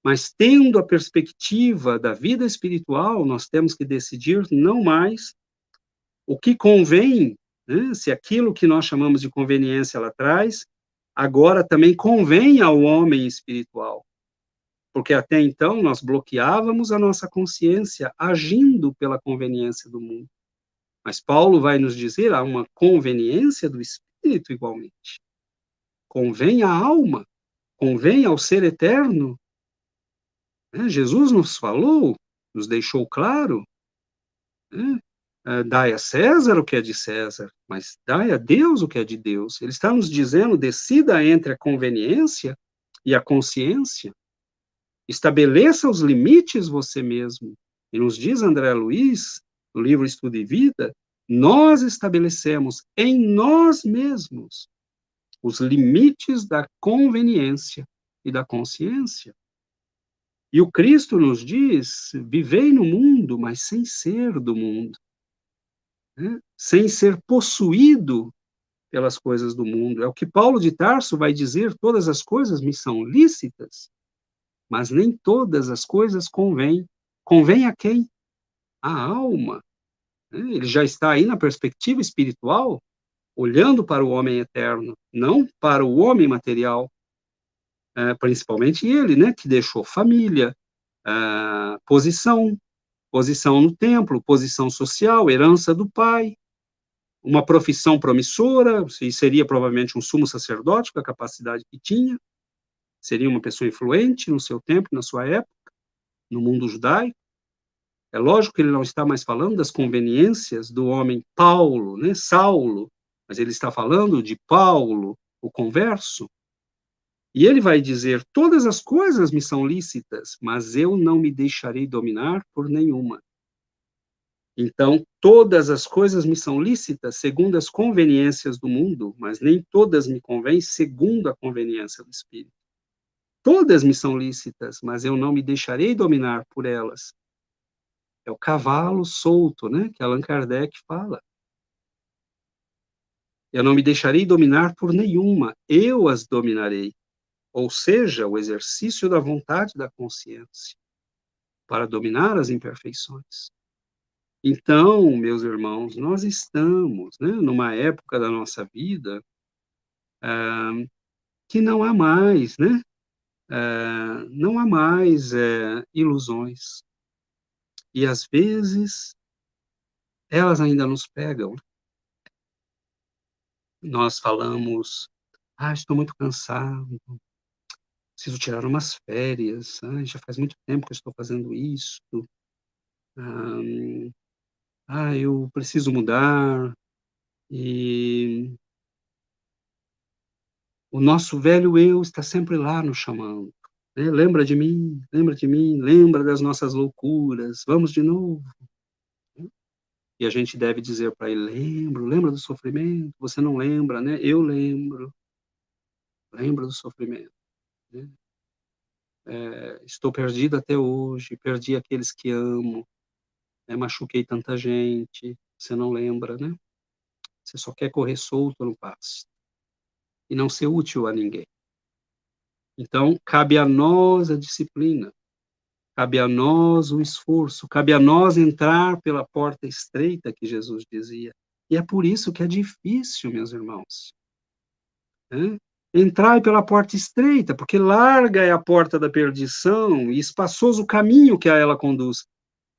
mas tendo a perspectiva da vida espiritual, nós temos que decidir não mais o que convém, né, se aquilo que nós chamamos de conveniência lá atrás, agora também convém ao homem espiritual. Porque até então nós bloqueávamos a nossa consciência agindo pela conveniência do mundo. Mas Paulo vai nos dizer, há uma conveniência do espírito igualmente. Convém à alma, convém ao ser eterno. Né? Jesus nos falou, nos deixou claro, né? Dai a César o que é de César, mas dai a Deus o que é de Deus. Ele está nos dizendo, decida entre a conveniência e a consciência. Estabeleça os limites você mesmo. E nos diz André Luiz, no livro Estudo e Vida, nós estabelecemos em nós mesmos os limites da conveniência e da consciência. E o Cristo nos diz, vivei no mundo, mas sem ser do mundo. Né? Sem ser possuído pelas coisas do mundo. É o que Paulo de Tarso vai dizer, todas as coisas me são lícitas, mas nem todas as coisas convêm. Convém a quem? A alma. né? Ele já está aí na perspectiva espiritual, olhando para o homem eterno, não para o homem material, principalmente ele, né, que deixou família, posição no templo, posição social, herança do pai, uma profissão promissora, e seria provavelmente um sumo sacerdote com a capacidade que tinha, seria uma pessoa influente no seu tempo, na sua época, no mundo judaico. É lógico que ele não está mais falando das conveniências do homem Paulo, né, Saulo, mas ele está falando de Paulo, o converso. E ele vai dizer: todas as coisas me são lícitas, mas eu não me deixarei dominar por nenhuma. Então, todas as coisas me são lícitas segundo as conveniências do mundo, mas nem todas me convêm segundo a conveniência do Espírito. Todas me são lícitas, mas eu não me deixarei dominar por elas. É o cavalo solto, né, que Allan Kardec fala. Eu não me deixarei dominar por nenhuma, eu as dominarei. Ou seja, o exercício da vontade da consciência para dominar as imperfeições. Então, meus irmãos, nós estamos, né, numa época da nossa vida que não há mais, né, não há mais ilusões. E às vezes elas ainda nos pegam. Nós falamos: estou muito cansado, preciso tirar umas férias, já faz muito tempo que eu estou fazendo isso, eu preciso mudar, e o nosso velho eu está sempre lá nos chamando, né? Lembra de mim, lembra das nossas loucuras, vamos de novo. E a gente deve dizer para ele: lembra do sofrimento, você não lembra, né? Eu lembro do sofrimento, né? Estou perdido até hoje, perdi aqueles que amo, né? Machuquei tanta gente, você não lembra, né? Você só quer correr solto no pasto e não ser útil a ninguém. Então, cabe a nós a disciplina, cabe a nós o esforço, cabe a nós entrar pela porta estreita que Jesus dizia. E é por isso que é difícil, meus irmãos, né? Entrai pela porta estreita, porque larga é a porta da perdição e espaçoso o caminho que a ela conduz.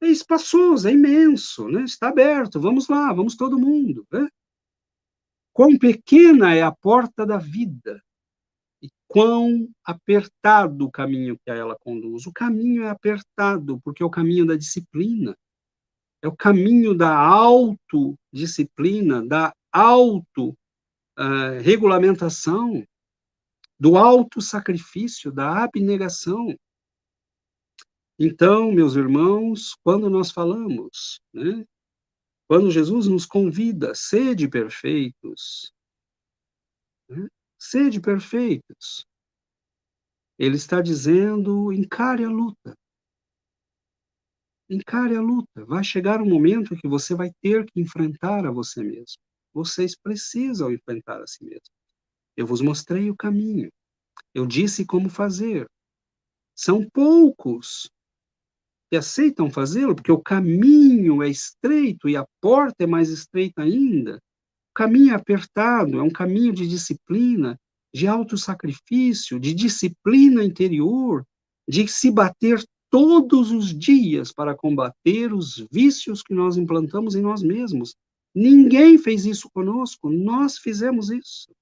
É espaçoso, é imenso, né? Está aberto, vamos lá, vamos todo mundo, né? Quão pequena é a porta da vida, e quão apertado o caminho que a ela conduz. O caminho é apertado, porque é o caminho da disciplina, é o caminho da autodisciplina, da auto-regulamentação, do auto-sacrifício, da abnegação. Então, meus irmãos, quando nós falamos, né, quando Jesus nos convida, sede perfeitos, né, sede perfeitos, ele está dizendo, encare a luta. Encare a luta. Vai chegar um momento que você vai ter que enfrentar a você mesmo. Vocês precisam enfrentar a si mesmo. Eu vos mostrei o caminho. Eu disse como fazer. São poucos que aceitam fazê-lo, porque o caminho é estreito e a porta é mais estreita ainda. O caminho é apertado, é um caminho de disciplina, de autossacrifício, de disciplina interior, de se bater todos os dias para combater os vícios que nós implantamos em nós mesmos. Ninguém fez isso conosco, nós fizemos isso.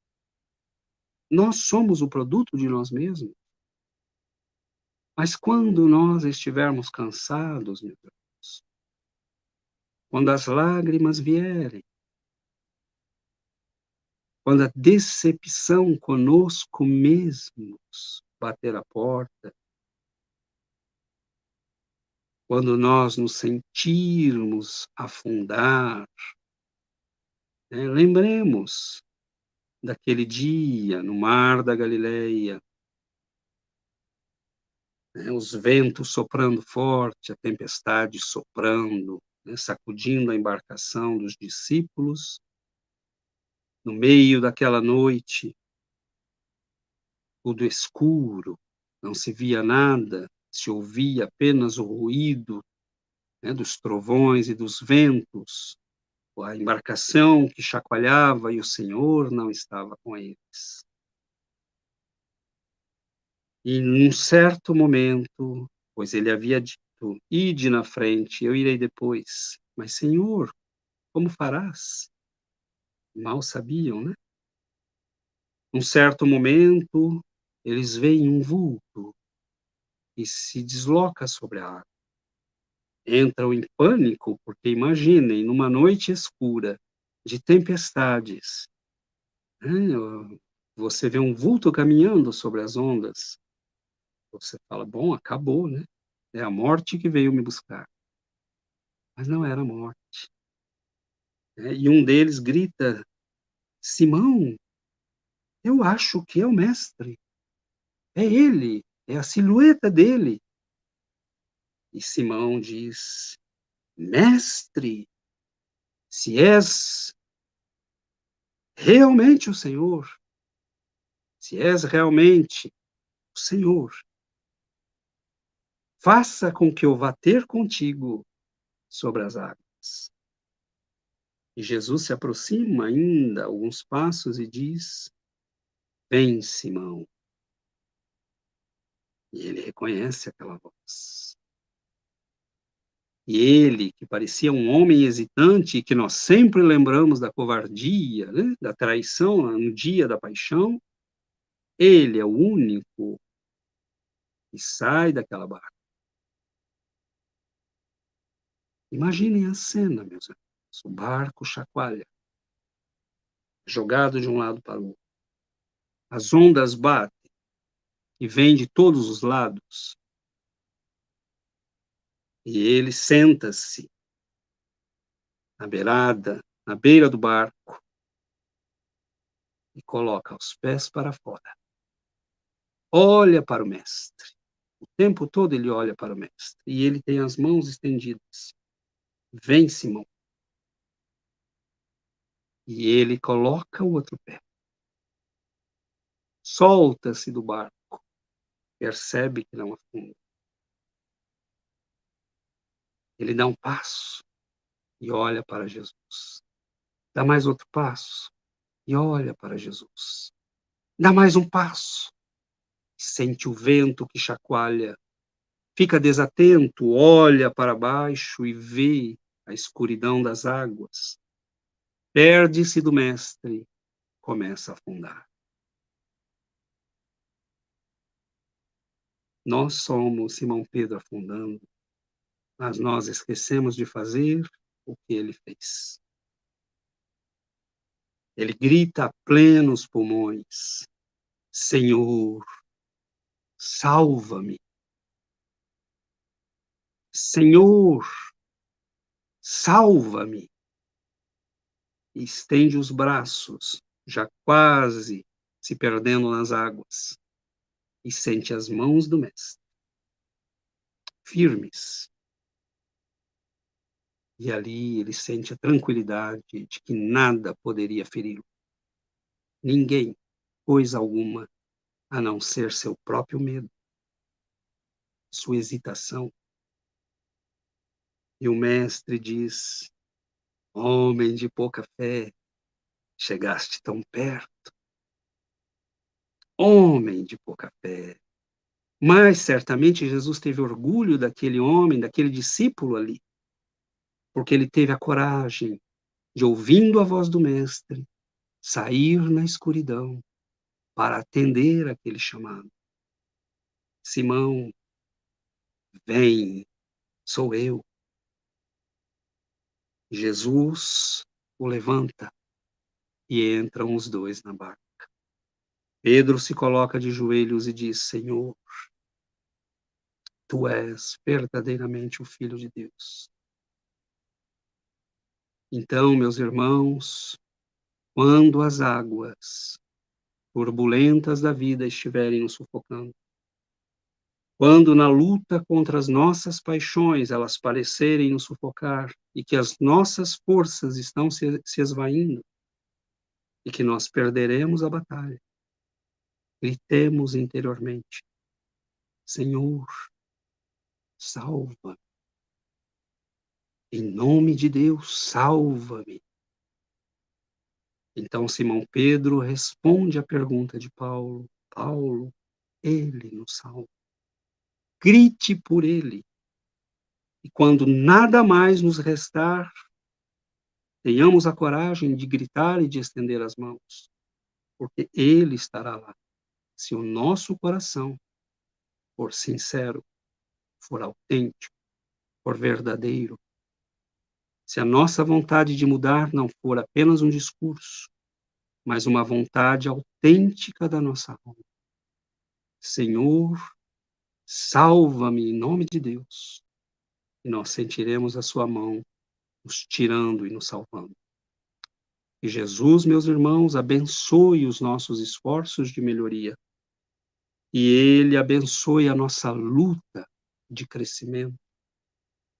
Nós somos o produto de nós mesmos. Mas quando nós estivermos cansados, meu Deus, quando as lágrimas vierem, quando a decepção conosco mesmos bater a porta, quando nós nos sentirmos afundar, né, lembremos daquele dia no mar da Galileia, né, os ventos soprando forte, a tempestade soprando, né, sacudindo a embarcação dos discípulos, no meio daquela noite, tudo escuro, não se via nada, se ouvia apenas o ruído, né, dos trovões e dos ventos, a embarcação que chacoalhava e o Senhor não estava com eles. E num certo momento, pois ele havia dito: "Ide na frente, eu irei depois". "Mas, Senhor, como farás?" Mal sabiam, né. Num certo momento, eles veem um vulto e se desloca sobre a água. Entram em pânico, porque imaginem, numa noite escura, de tempestades, né, você vê um vulto caminhando sobre as ondas, você fala: "Bom, acabou, né, é a morte que veio me buscar". Mas não era a morte, né, e um deles grita: "Simão, eu acho que é o mestre, é ele, é a silhueta dele". E Simão diz: "Mestre, se és realmente o Senhor, se és realmente o Senhor, faça com que eu vá ter contigo sobre as águas". E Jesus se aproxima ainda alguns passos e diz: "Vem, Simão". E ele reconhece aquela voz. E ele, que parecia um homem hesitante, que nós sempre lembramos da covardia, né, da traição no dia da paixão, ele é o único que sai daquela barca. Imaginem a cena, meus amigos. O barco chacoalha, jogado de um lado para o outro. As ondas batem e vêm de todos os lados. E ele senta-se na beira do barco, e coloca os pés para fora. Olha para o mestre. O tempo todo ele olha para o mestre. E ele tem as mãos estendidas. Vem, Simão. E ele coloca o outro pé. Solta-se do barco. Percebe que não afunda. Ele dá um passo e olha para Jesus. Dá mais outro passo e olha para Jesus. Dá mais um passo e sente o vento que chacoalha. Fica desatento, olha para baixo e vê a escuridão das águas. Perde-se do mestre, começa a afundar. Nós somos Simão Pedro afundando, mas nós esquecemos de fazer o que ele fez. Ele grita a plenos pulmões: Senhor, salva-me. Senhor, salva-me. E estende os braços, já quase se perdendo nas águas, e sente as mãos do mestre, firmes. E ali ele sente a tranquilidade de que nada poderia feri-lo. Ninguém, coisa alguma, a não ser seu próprio medo, sua hesitação. E o mestre diz: homem de pouca fé, chegaste tão perto. Homem de pouca fé. Mas certamente Jesus teve orgulho daquele homem, daquele discípulo ali, porque ele teve a coragem de, ouvindo a voz do mestre, sair na escuridão para atender aquele chamado. Simão, vem, sou eu. Jesus o levanta e entram os dois na barca. Pedro se coloca de joelhos e diz: Senhor, tu és verdadeiramente o Filho de Deus. Então, meus irmãos, quando as águas turbulentas da vida estiverem nos sufocando, quando na luta contra as nossas paixões elas parecerem nos sufocar e que as nossas forças estão se esvaindo e que nós perderemos a batalha, gritemos interiormente: Senhor, salva. Em nome de Deus, salva-me. Então Simão Pedro responde à pergunta de Paulo: Paulo, ele nos salva. Grite por ele. E quando nada mais nos restar, tenhamos a coragem de gritar e de estender as mãos, porque ele estará lá. Se o nosso coração for sincero, for autêntico, for verdadeiro, se a nossa vontade de mudar não for apenas um discurso, mas uma vontade autêntica da nossa alma. Senhor, salva-me em nome de Deus, e nós sentiremos a sua mão nos tirando e nos salvando. Que Jesus, meus irmãos, abençoe os nossos esforços de melhoria, e Ele abençoe a nossa luta de crescimento,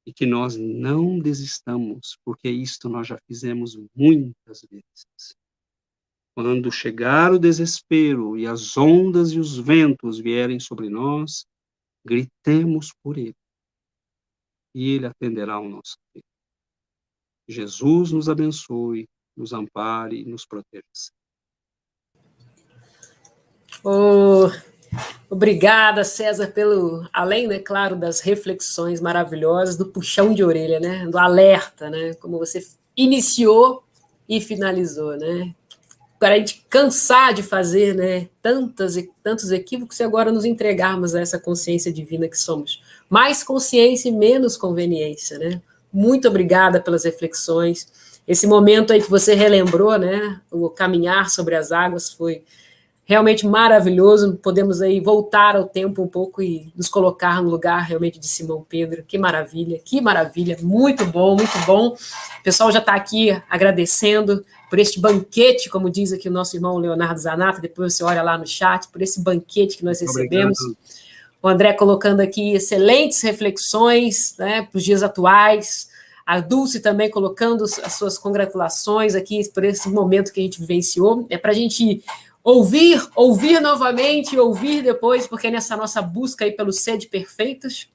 e que nós não desistamos, porque isto nós já fizemos muitas vezes. Quando chegar o desespero e as ondas e os ventos vierem sobre nós, gritemos por Ele, e Ele atenderá ao nosso grito. Jesus nos abençoe, nos ampare e nos proteja. Oh, obrigada, César, pelo, além, né, claro, das reflexões maravilhosas, do puxão de orelha, né, do alerta, né, como você iniciou e finalizou, né, para a gente cansar de fazer, né, tantos equívocos e agora nos entregarmos a essa consciência divina que somos. Mais consciência e menos conveniência, né. Muito obrigada pelas reflexões. Esse momento aí que você relembrou, né, o caminhar sobre as águas foi realmente maravilhoso. Podemos aí voltar ao tempo um pouco e nos colocar no lugar realmente de Simão Pedro. Que maravilha, muito bom, muito bom. O pessoal já está aqui agradecendo por este banquete, como diz aqui o nosso irmão Leonardo Zanata, depois você olha lá no chat, por esse banquete que nós recebemos. Obrigado. O André colocando aqui excelentes reflexões, né, para os dias atuais. A Dulce também colocando as suas congratulações aqui por esse momento que a gente vivenciou. É para a gente ouvir novamente, ouvir depois, porque nessa nossa busca aí pelo ser de perfeitos,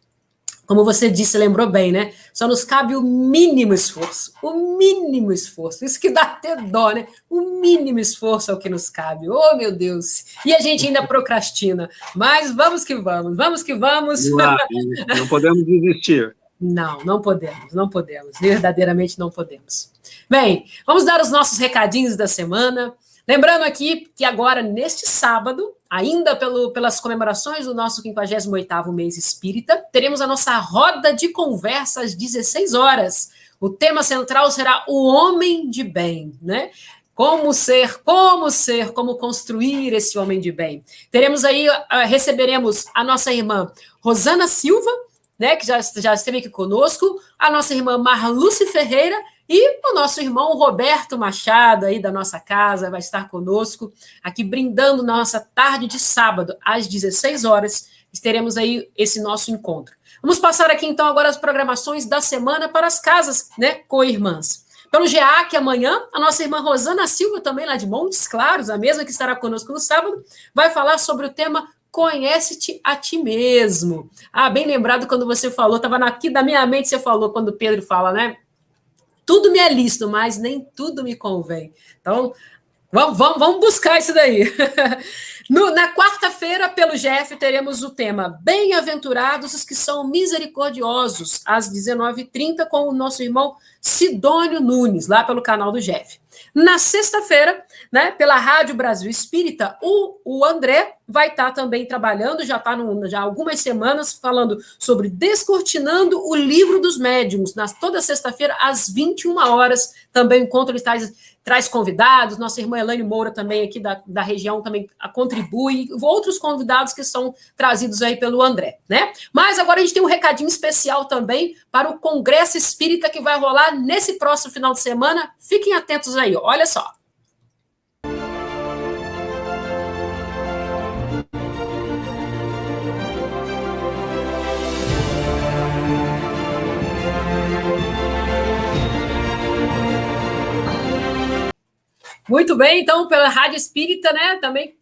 como você disse, lembrou bem, né? Só nos cabe o mínimo esforço. Isso que dá até dó, né? O mínimo esforço é o que nos cabe. Oh, meu Deus! E a gente ainda procrastina. Mas vamos que vamos. Não podemos desistir. Não podemos. Verdadeiramente não podemos. Bem, vamos dar os nossos recadinhos da semana. Lembrando aqui que agora, neste sábado, ainda pelas comemorações do nosso 58º mês espírita, teremos a nossa roda de conversa às 16 horas. O tema central será o homem de bem, né? Como construir esse homem de bem. Teremos aí, receberemos a nossa irmã Rosana Silva, né, que já esteve aqui conosco, a nossa irmã Marluce Ferreira e o nosso irmão Roberto Machado, aí da nossa casa, vai estar conosco, aqui brindando nossa tarde de sábado, às 16 horas, teremos aí esse nosso encontro. Vamos passar aqui, então, agora as programações da semana para as casas, né, co-irmãs. Pelo GEAC, amanhã, a nossa irmã Rosana Silva, também lá de Montes Claros, a mesma que estará conosco no sábado, vai falar sobre o tema Conhece-te a ti mesmo. Ah, bem lembrado quando você falou, estava aqui da minha mente, você falou, quando o Pedro fala, né? Tudo me é lícito, mas nem tudo me convém. Então, vamos buscar isso daí. Na quarta-feira, pelo GF, teremos o tema Bem-aventurados os que são misericordiosos, às 19h30, com o nosso irmão Sidônio Nunes, lá pelo canal do GF. Na sexta-feira, né, pela Rádio Brasil Espírita, o André vai estar também trabalhando, já está já há algumas semanas, falando sobre Descortinando o Livro dos Médiuns, toda sexta-feira, às 21 horas, também encontro ele traz convidados, nossa irmã Elaine Moura também aqui da região também contribui, outros convidados que são trazidos aí pelo André, né? Mas agora a gente tem um recadinho especial também para o Congresso Espírita que vai rolar nesse próximo final de semana. Fiquem atentos aí, olha só. Muito bem, então, pela Rádio Espírita, né, também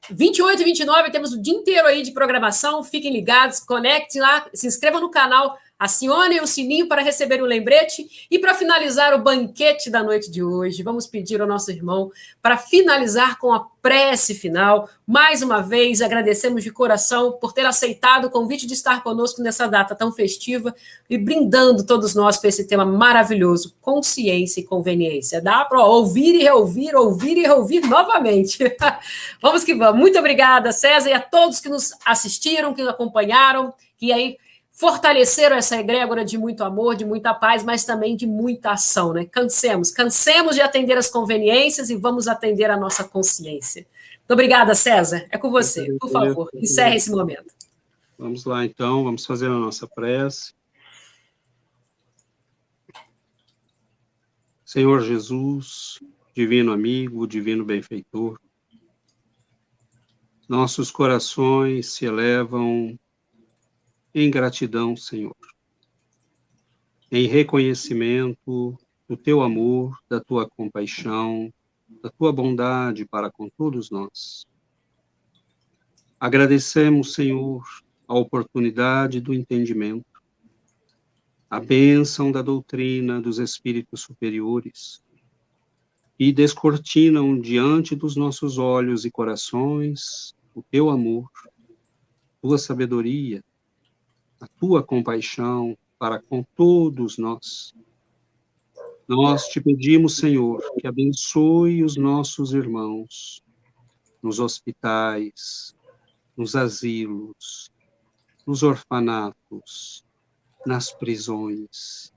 28 e 29, temos o dia inteiro aí de programação, fiquem ligados, conectem lá, se inscrevam no canal, Acionem o sininho para receber o lembrete e para finalizar o banquete da noite de hoje, vamos pedir ao nosso irmão para finalizar com a prece final. Mais uma vez, agradecemos de coração por ter aceitado o convite de estar conosco nessa data tão festiva e brindando todos nós para esse tema maravilhoso, consciência e conveniência. Dá para ouvir e reouvir, ouvir e reouvir novamente. Vamos que vamos. Muito obrigada, César, e a todos que nos assistiram, que nos acompanharam, que aí fortaleceram essa egrégora de muito amor, de muita paz, mas também de muita ação, né? Cansemos de atender as conveniências e vamos atender a nossa consciência. Muito obrigada, César. É com você. Por favor, encerre esse momento. Vamos lá, então, vamos fazer a nossa prece. Senhor Jesus, divino amigo, divino benfeitor, nossos corações se elevam em gratidão, Senhor, em reconhecimento do teu amor, da tua compaixão, da tua bondade para com todos nós. Agradecemos, Senhor, a oportunidade do entendimento, a bênção da doutrina dos espíritos superiores, e descortinam diante dos nossos olhos e corações o teu amor, tua sabedoria, a tua compaixão para com todos nós. Nós te pedimos, Senhor, que abençoe os nossos irmãos nos hospitais, nos asilos, nos orfanatos, nas prisões.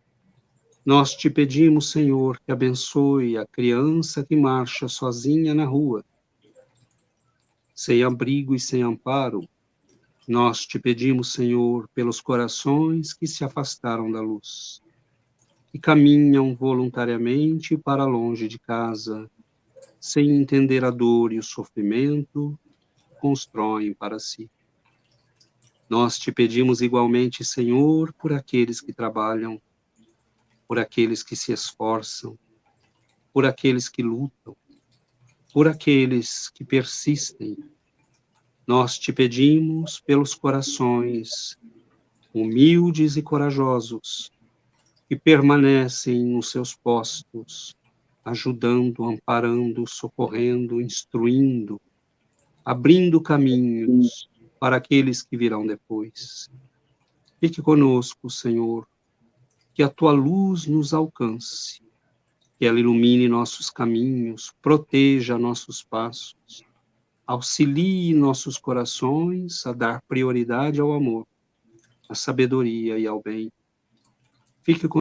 Nós te pedimos, Senhor, que abençoe a criança que marcha sozinha na rua, sem abrigo e sem amparo. Nós te pedimos, Senhor, pelos corações que se afastaram da luz, que caminham voluntariamente para longe de casa, sem entender a dor e o sofrimento, constroem para si. Nós te pedimos igualmente, Senhor, por aqueles que trabalham, por aqueles que se esforçam, por aqueles que lutam, por aqueles que persistem. Nós te pedimos pelos corações humildes e corajosos que permanecem nos seus postos, ajudando, amparando, socorrendo, instruindo, abrindo caminhos para aqueles que virão depois. Fique conosco, Senhor, que a tua luz nos alcance, que ela ilumine nossos caminhos, proteja nossos passos, auxilie nossos corações a dar prioridade ao amor, à sabedoria e ao bem. Fique